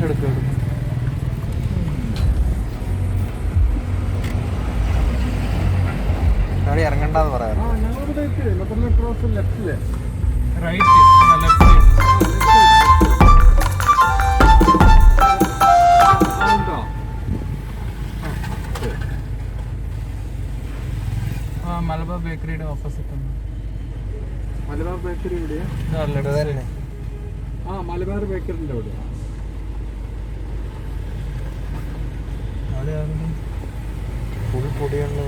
എടുക്കും. ഇറങ്ങണ്ടെന്ന് പറയാം. റൈറ്റ് മലബാർ ബേക്കറിയുടെ ഓപ്പോസിറ്റ്. മലബാർ ബേക്കറി എവിടെയാ? മലബാർ ബേക്കറിന്റെ അവിടെ. ഫുൾ പൊടിയുള്ള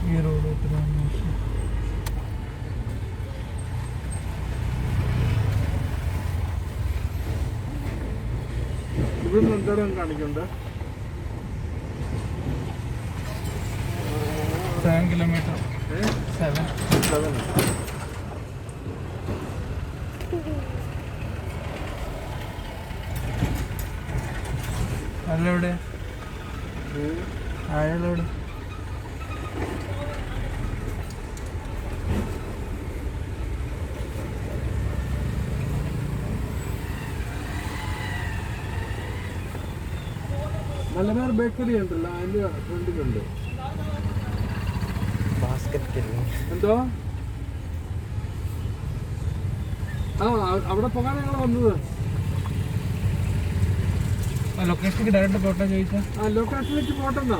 ഈ റോഡ് ഇവിടുന്ന് എന്തോരം കാണിക്കണ്ട. 7 കിലോമീറ്റർ. 7 അയാളെവിടെ? അയാളെവിടെ? മലബാർ ബേക്കറി ഉണ്ടല്ലോ, അതിന്റെ ഫ്രണ്ടിലുണ്ട്. എന്തോ അവിടെ പോകാൻ ഞങ്ങൾ വന്നത്. ലൊക്കേഷനിലേക്ക് ഡയറക്റ്റ് പോട്ടെ ചോദിച്ചാ? ലൊക്കേഷനിലേക്ക് പോട്ടെന്നാ.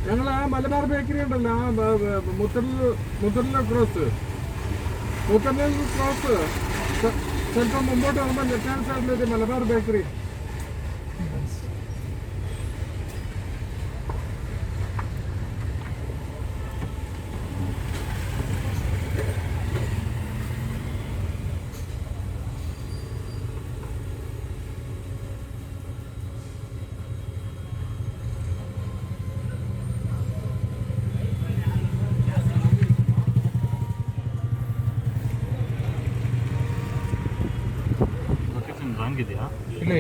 ഞങ്ങൾ മലബാർ ബേക്കറി ഉണ്ടല്ലോ, മുത്തറിലെ ക്രോസ് ചിലപ്പോൾ മുമ്പോട്ട് പോകുമ്പോൾ ലെഫ്റ്റ് ഹാൻഡ് സൈഡിലേക്ക് മലബാർ ബേക്കറി.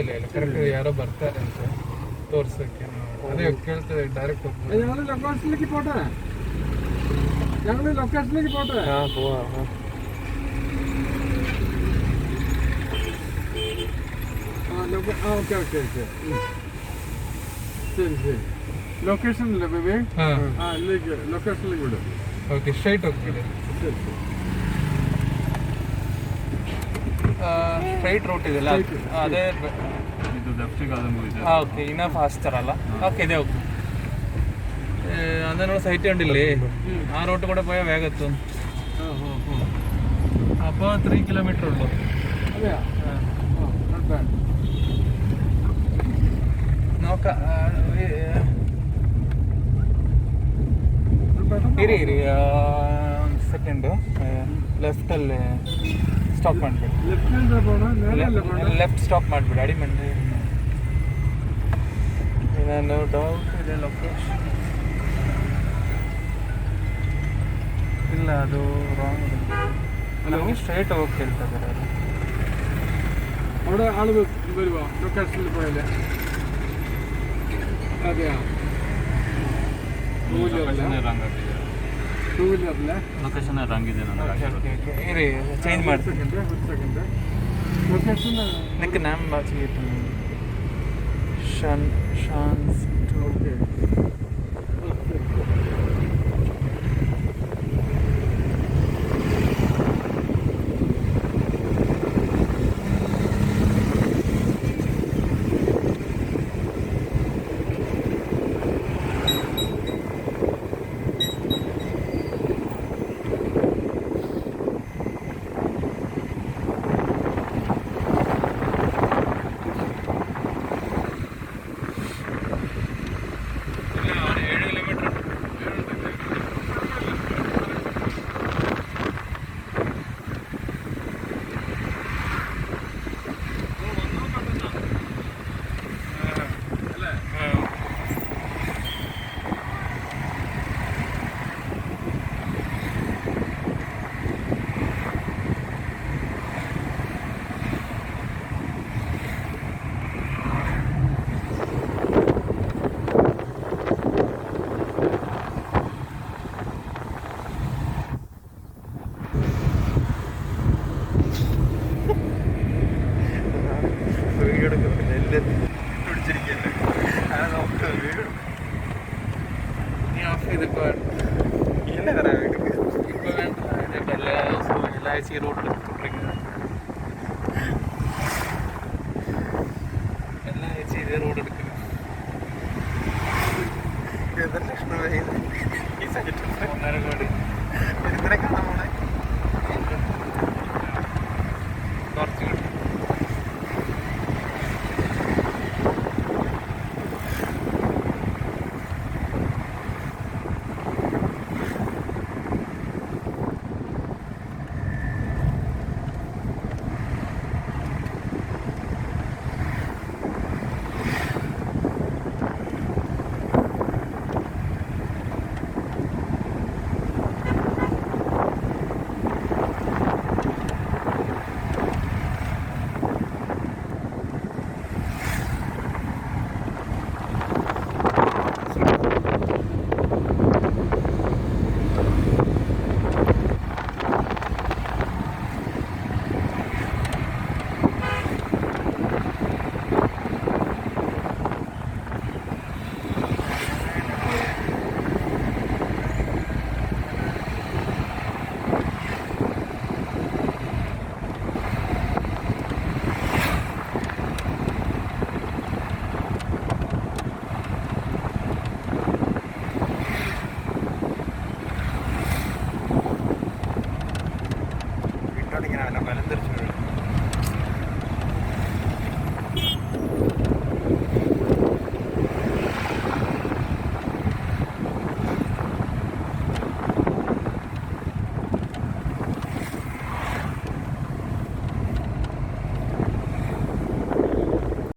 ಇಲ್ಲ ಕರೆಕ್ಟ್ ಯಾರೋ ಬರ್ತಾರೆ ಅಂತ ತೋರ್ಸಕ್ಕೆ. ಅದೇ ಕೇಳ್ತೇವೆ ಡೈರೆಕ್ಟ್. ഞങ്ങൾ ലൊക്കേഷനിലേക്ക് പോട്ടെ. ഓക്കെ ശരി. ലൊക്കേഷനില്ല വിവേക്? ലൊക്കേഷനിലേക്ക് വിടും. ಓಕೆ ಸ್ಟ್ರೈಟ್ ಹೋಗ್ತಿದೆ. ಸ್ಟ್ರೈಟ್ ರೂಟ್ ಇದೆಲ್ಲ ಅದೇ ಇದು ಲೆಫ್ಟಿಗೆ ಓಕೆ ಇನ್ನ ಫಾಸ್ಟರ್ ಅಲ್ಲ. ഓക്കെ ഇതേ ഓക്കെ. അതിനുള്ള സൈറ്റ് കണ്ടില്ലേ? ആ റോട്ട് കൂടെ പോയാൽ വേഗത്തും. അപ്പോൾ 3 കിലോമീറ്റർ ഉള്ളൂ. നോക്കാം. ಇರಿ ಸೆಕೆಂಡು ಲೆಫ್ಟಲ್ಲಿ ಸ್ಟಾಪ್ ಮಾಡಿಬಿಡಿ. ಲೆಫ್ಟ್ ಸ್ಟಾಪ್ ಮಾಡಿಬಿಡಿ. ಅಡಿ ಮಂಡಿ ನಾನು ಡೌಟ್ ಇದೆ ಲೊಕೇಶನ್. ಇಲ್ಲ ಅದು ರಾಂಗ್. ನಮಗೆ ಸ್ಟ್ರೈಟ್ ಹೋಗಿ ಕೇಳ್ತಿದ್ದಾರೆ. അവിടെ ആള് വരുവാ ലൊക്കേഷനിൽ പോയല്ലേ? അതെയാ, ടൂ വീലറിലെ ಲೊಕೇಶನ್ ರಾಂಗ್ ಇದೆ. ಇರಿ ಚೇಂಜ್ ಮಾಡ್ತೀನಿ. ಲೊಕೇಶನ್ ನಿಕ್ಕೆ ನ್ಯಾಮ್ ಬಾಚಿಗೆ ಶಾನ್ಸ್. ಓಕೆ. ആഴ്ച ഈ റോഡ് എടുത്തുകൊണ്ടിരിക്കുന്നത്. എല്ലാ ആഴ്ച ഇതേ റോഡ് എടുക്കുന്നത്. ഈ സൈറ്റ് 1.5 കോടി എന്തിനെ കാണാൻ പോണേ? കുറച്ച് കിട്ടും. ഇങ്ങനെ ബലം തിരിച്ചു